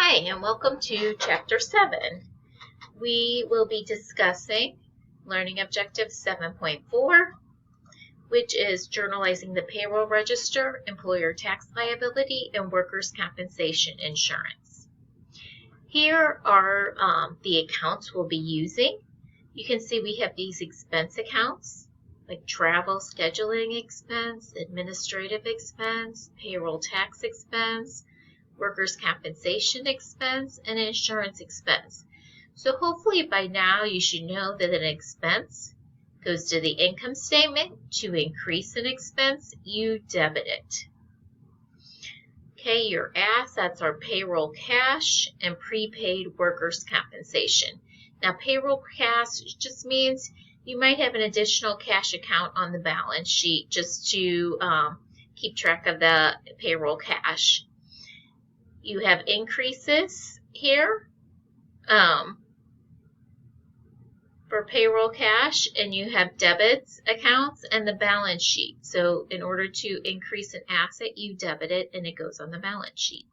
Hi, and welcome to Chapter 7. We will be discussing Learning Objective 7.4, which is journalizing the payroll register, employer tax liability, and workers' compensation insurance. Here are the accounts we'll be using. You can see we have these expense accounts, like travel scheduling expense, administrative expense, payroll tax expense, workers' compensation expense, and insurance expense. So hopefully by now you should know that an expense goes to the income statement. To increase an expense, you debit it. Okay, your assets are payroll cash and prepaid workers' compensation. Now payroll cash just means you might have an additional cash account on the balance sheet just to keep track of the payroll cash. You have increases here for payroll cash, and you have debits accounts and the balance sheet. So in order to increase an asset, you debit it and it goes on the balance sheet.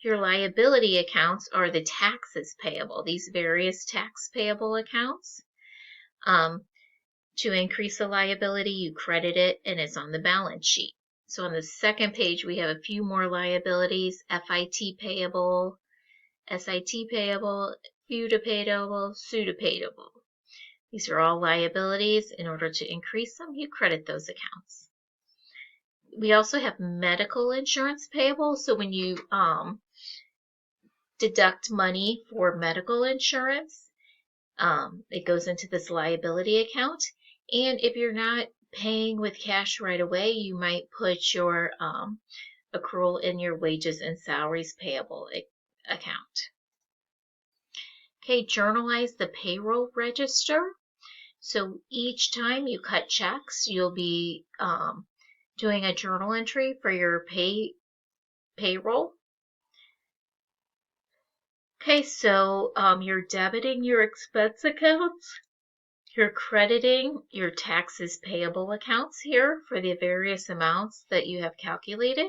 Your liability accounts are the taxes payable, these various tax payable accounts. To increase a liability, you credit it and it's on the balance sheet. So on the second page, we have a few more liabilities: FIT payable, SIT payable, FUTA payable, SUTA payable. These are all liabilities. In order to increase them, you credit those accounts. We also have medical insurance payable. So when you deduct money for medical insurance, it goes into this liability account. And if you're not paying with cash right away, you might put your accrual in your wages and salaries payable account. Okay, journalize the payroll register. So each time you cut checks, you'll be doing a journal entry for your payroll. Okay, so you're debiting your expense accounts. You're crediting your taxes payable accounts here for the various amounts that you have calculated.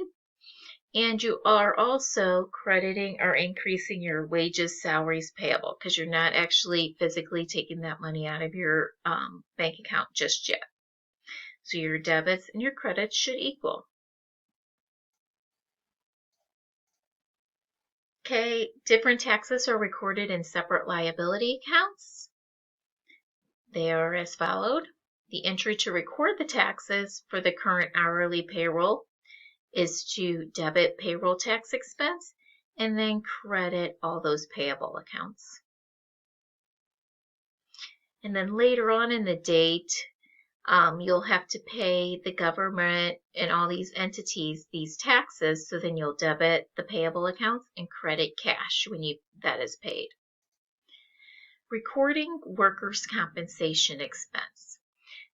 And you are also crediting or increasing your wages, salaries payable, because you're not actually physically taking that money out of your bank account just yet. So your debits and your credits should equal. Okay, different taxes are recorded in separate liability accounts. They are as followed. The entry to record the taxes for the current hourly payroll is to debit payroll tax expense and then credit all those payable accounts. And then later on in the date, you'll have to pay the government and all these entities these taxes, so then you'll debit the payable accounts and credit cash when that is paid. Recording workers' compensation expense.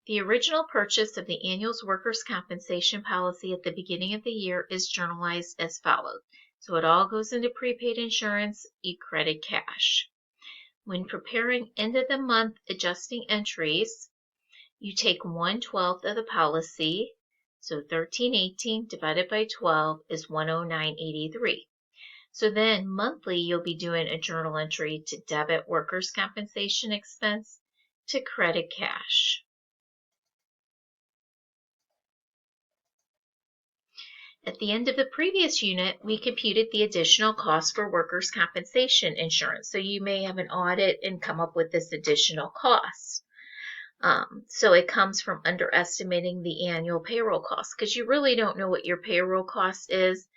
The original purchase of the annual workers' compensation policy at the beginning of the year is journalized as follows. So it all goes into prepaid insurance, you credit cash. When preparing end of the month adjusting entries, you take 1/12 of the policy, so $13.18 divided by 12 is $109.83. So then monthly you'll be doing a journal entry to debit workers' compensation expense, to credit cash. At the end of the previous unit, we computed the additional cost for workers' compensation insurance. So you may have an audit and come up with this additional cost. So it comes from underestimating the annual payroll cost, because you really don't know what your payroll cost is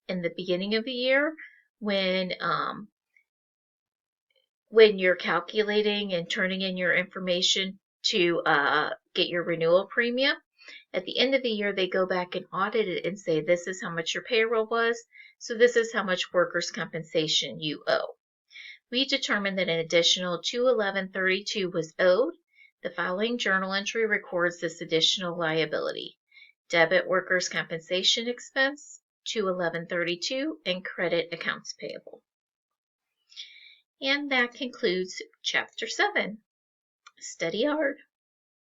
in the beginning of the year when you're calculating and turning in your information to get your renewal premium. At the end of the year, they go back and audit it and say, this is how much your payroll was, so this is how much workers' compensation you owe. We determined that an additional $211.32 was owed. The following journal entry records this additional liability: debit workers' compensation expense, $211.32, and credit accounts payable. And that concludes Chapter 7. Study hard.